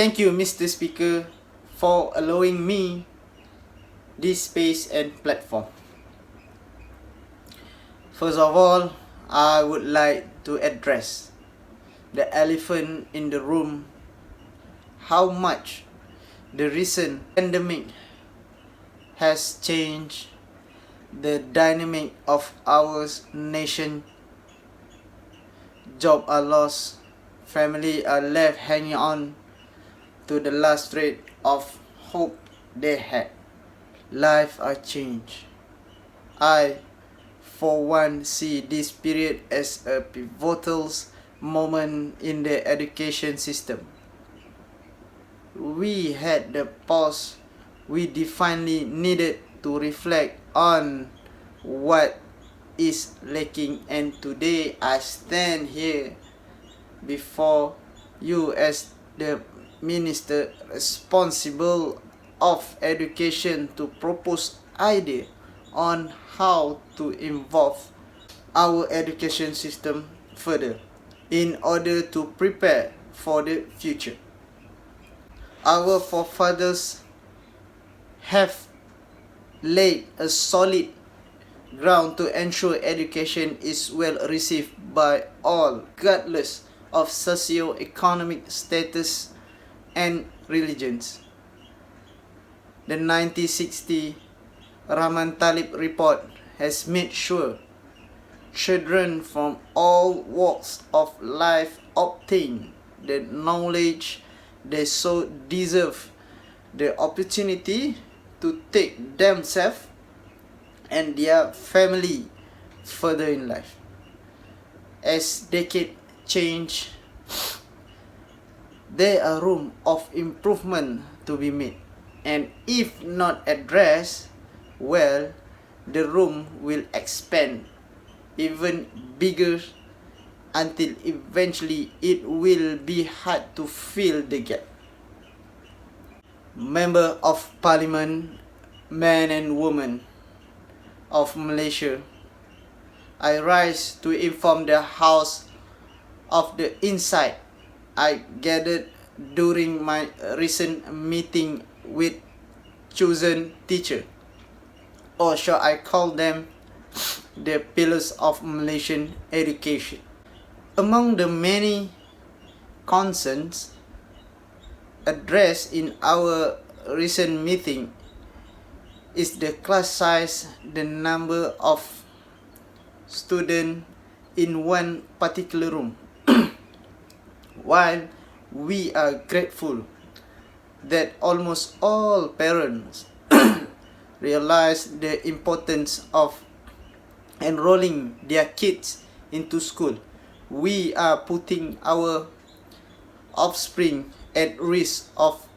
Thank you, Mr. Speaker, for allowing me this space and platform. First of all, I would like to address the elephant in the room, how much the recent pandemic has changed the dynamic of our nation. Jobs are lost, families are left hanging on to the last thread of hope they had. Lives are changed. I, for one, see this period as a pivotal moment in the education system. We had the pause we definitely needed to reflect on what is lacking, and today I stand here before you as the Minister responsible of Education to propose ideas on how to involve our education system further in order to prepare for the future. Our forefathers have laid a solid ground to ensure education is well received by all, regardless of socio-economic status and religions. The 1960 Rahman Talib report has made sure children from all walks of life obtain the knowledge they so deserve, the opportunity to take themselves and their family further in life. As decades change, there are room of improvement to be made, and if not addressed well, the room will expand even bigger until eventually it will be hard to fill the gap. Member of Parliament, men and women of Malaysia, I rise to inform the House of the insight I gathered during my recent meeting with chosen teachers, or shall I call them the pillars of Malaysian education. Among the many concerns addressed in our recent meeting is the class size, the number of students in one particular room. While we are grateful that almost all parents realize the importance of enrolling their kids into school, we are putting our offspring at risk of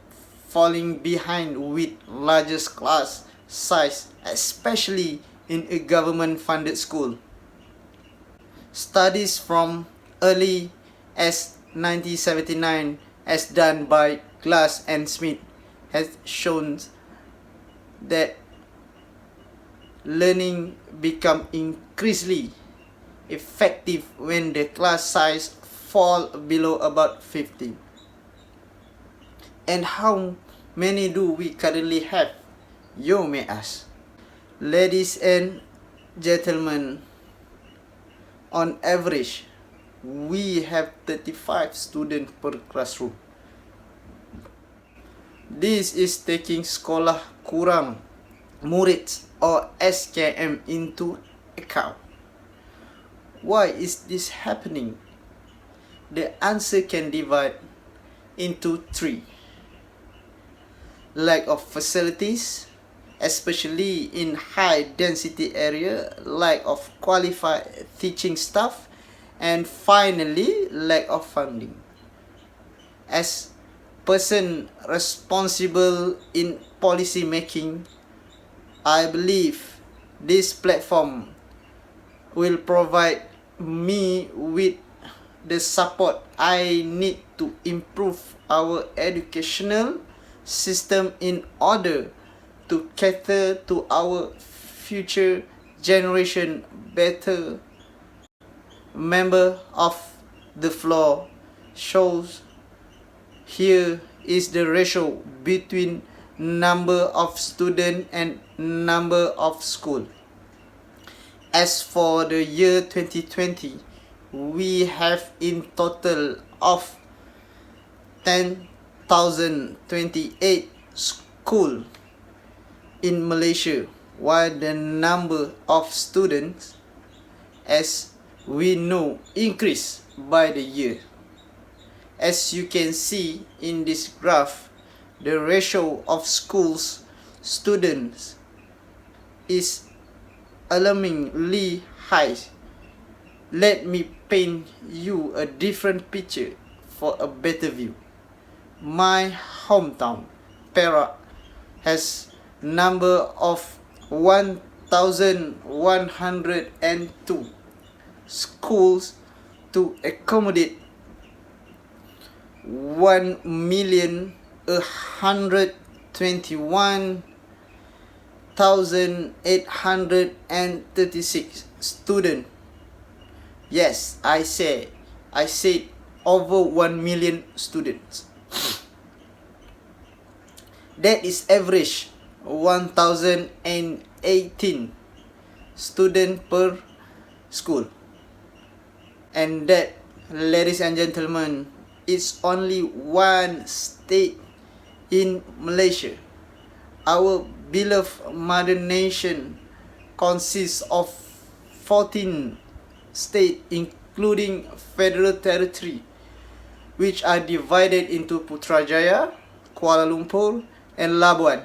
falling behind with largest class size, especially in a government-funded school. Studies from early as 1979, as done by Glass and Smith, has shown that learning becomes increasingly effective when the class size fall below about 15. And how many do we currently have, you may ask? Ladies and gentlemen, on average, we have 35 students per classroom. This is taking sekolah kurang murid or SKM into account. Why is this happening? The answer can divide into three. Lack of facilities, especially in high density area, lack of qualified teaching staff, and finally, lack of funding. As person responsible in policy making, I believe this platform will provide me with the support I need to improve our educational system in order to cater to our future generation better. Member of the floor shows here is the ratio between number of students and number of school. As for the year 2020, we have in total of 10,028 schools in Malaysia, while the number of students, as we know, increased by the year. As you can see in this graph, the ratio of schools students is alarmingly high. Let me paint you a different picture for a better view. My hometown, Perak, has number of 1,102 schools to accommodate 1,121,836 students. Yes, I said over 1 million students. That is average 1,018 students per school. And that, ladies and gentlemen, is only one state in Malaysia. Our beloved mother nation consists of 14 states, including Federal Territory, which are divided into Putrajaya, Kuala Lumpur, and Labuan.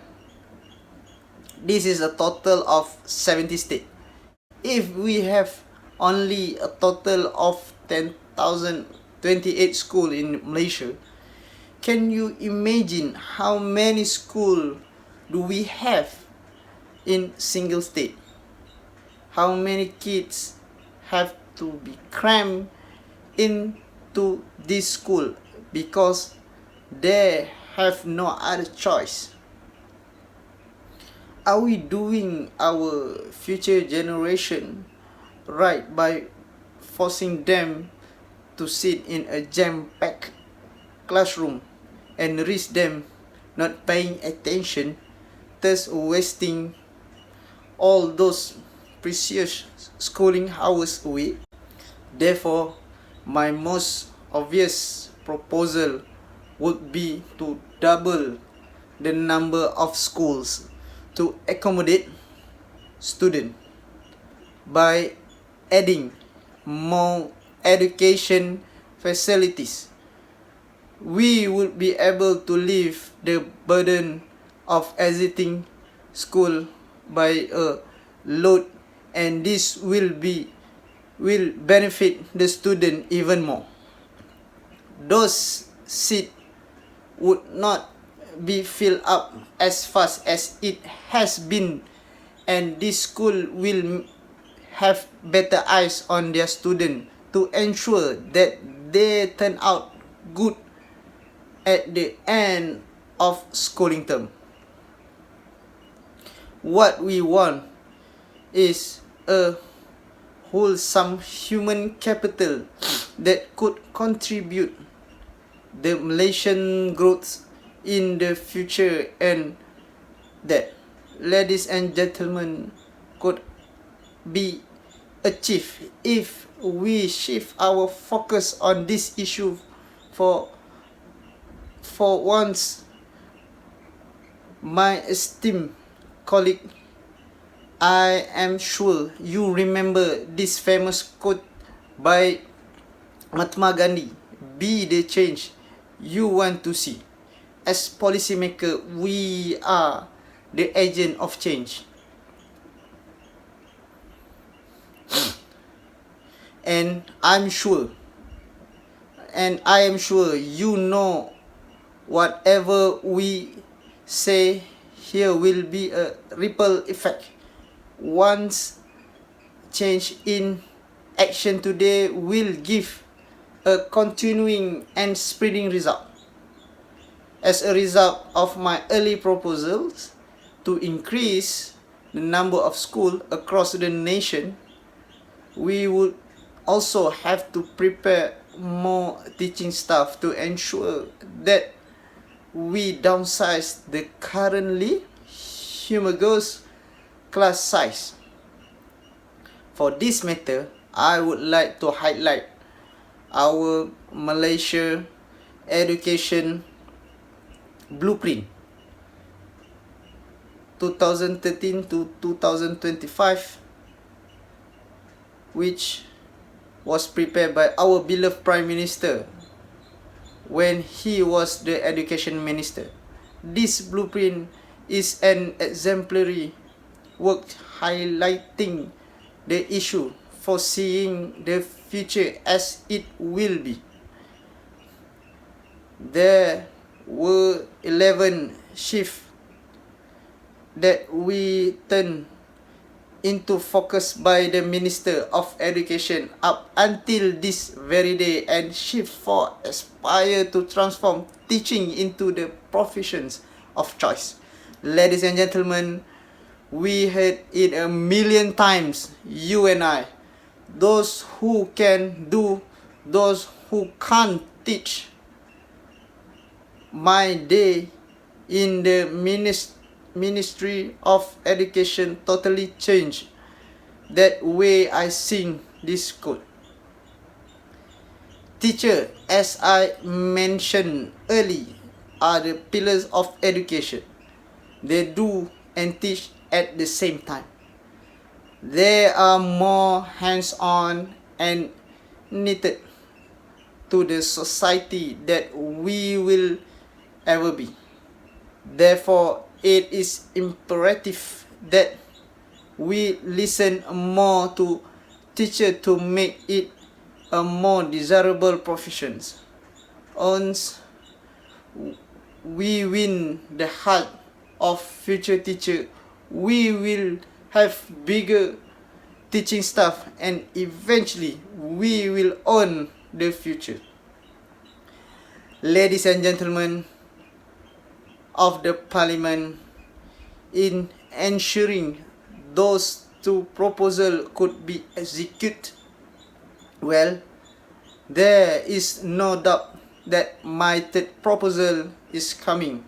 This is a total of 70 states. If we have only a total of 10,028 schools in Malaysia, can you imagine how many schools do we have in single state? How many kids have to be crammed into this school because they have no other choice? Are we doing our future generation right by forcing them to sit in a jam-packed classroom and risk them not paying attention, thus wasting all those precious schooling hours away? Therefore, my most obvious proposal would be to double the number of schools to accommodate students by adding more education facilities. We would be able to lift the burden of exiting school by a load, and this will benefit the student even more. Those seats would not be filled up as fast as it has been, and this school will have better eyes on their students to ensure that they turn out good at the end of schooling term. What we want is a wholesome human capital that could contribute the Malaysian growth in the future, and that, ladies and gentlemen, could be achieved if we shift our focus on this issue for once. My esteemed colleague, I am sure you remember this famous quote by Mahatma Gandhi: "Be the change you want to see." As policymaker, we are the agent of change. And I am sure you know whatever we say here will be a ripple effect. Once change in action today will give a continuing and spreading result. As a result of my early proposals to increase the number of schools across the nation, we would also have to prepare more teaching staff to ensure that we downsize the currently humongous class size. For this matter, I would like to highlight our Malaysia education blueprint 2013 to 2025, which was prepared by our beloved Prime Minister when he was the Education Minister. This blueprint is an exemplary work highlighting the issue, foreseeing the future as it will be. There were 11 shifts that we turned into focus by the Minister of Education up until this very day, and shift for aspire to transform teaching into the professions of choice. Ladies and gentlemen, we heard it a million times, you and I. Those who can do, those who can't teach. My day in the Ministry of Education totally changed that way I sing this quote. Teacher, as I mentioned earlier, are the pillars of education. They do and teach at the same time. They are more hands-on and knitted to the society that we will ever be. Therefore, it is imperative that we listen more to teacher to make it a more desirable profession. Once we win the heart of future teacher, we will have bigger teaching staff, and eventually we will own the future. Ladies and gentlemen of the Parliament, in ensuring those two proposals could be executed well, there is no doubt that my third proposal is coming.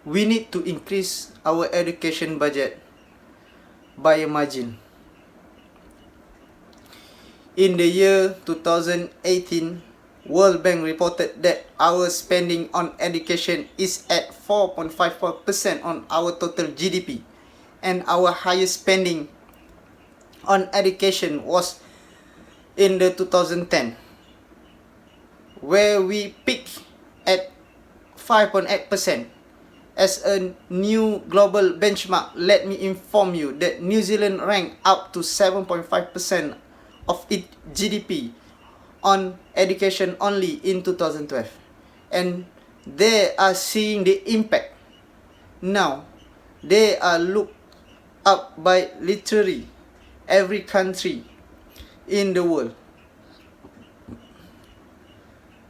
We need to increase our education budget by a margin. In the year 2018, World Bank reported that our spending on education is at 4.54% on our total GDP, and our highest spending on education was in the 2010, where we peaked at 5.8%. As a new global benchmark, let me inform you that New Zealand ranked up to 7.5% of its GDP on education only in 2012, and they are seeing the impact. Now, they are looked up by literally every country in the world.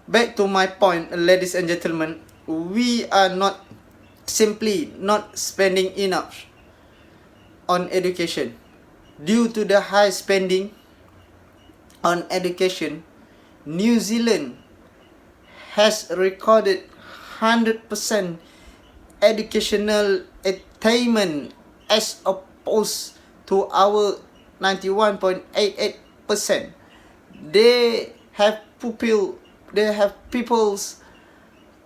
Back to my point, ladies and gentlemen, we are not simply not spending enough on education. Due to the high spending on education, New Zealand has recorded 100% educational attainment as opposed to our 91.88%. They have people's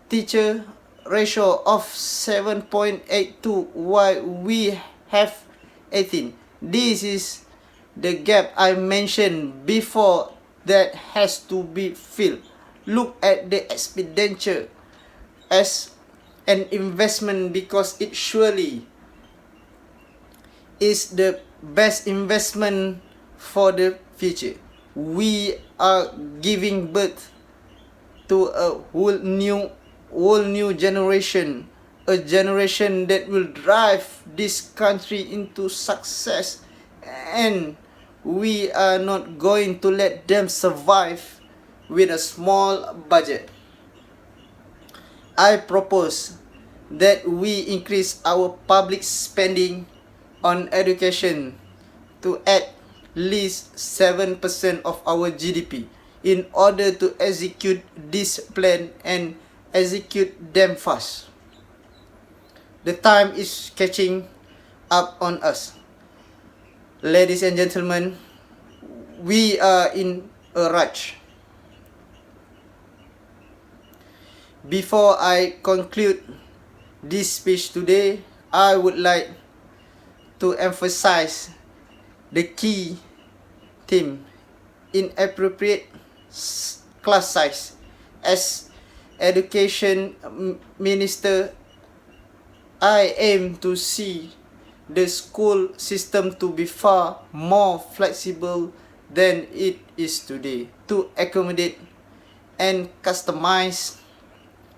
teacher ratio of 7.82, while we have 18. This is the gap I mentioned before that has to be filled. Look at the expenditure as an investment, because it surely is the best investment for the future. We are giving birth to a whole new generation, a generation that will drive this country into success, and we are not going to let them survive with a small budget. I propose that we increase our public spending on education to at least 7% of our GDP in order to execute this plan and execute them fast. The time is catching up on us. Ladies and gentlemen, we are in a rush. Before I conclude this speech today, I would like to emphasize the key theme: inappropriate class size. As Education Minister, I aim to see the school system to be far more flexible than it is today, to accommodate and customize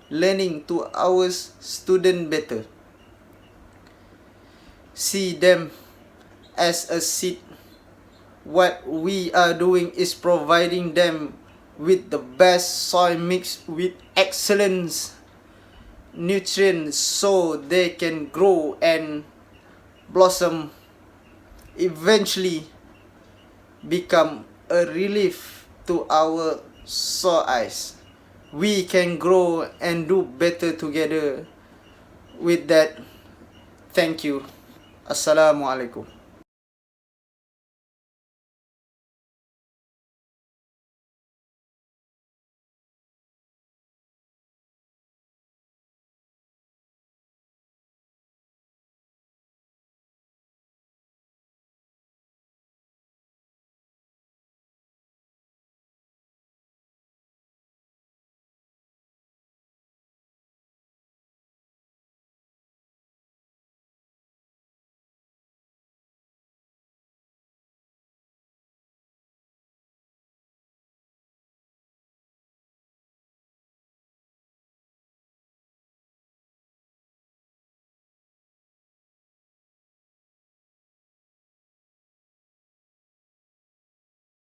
learning to our students better. See them as a seed. What we are doing is providing them with the best soil mix with excellent nutrients so they can grow and blossom, eventually become a relief to our sore eyes. We can grow and do better together. With that, thank you. Assalamualaikum.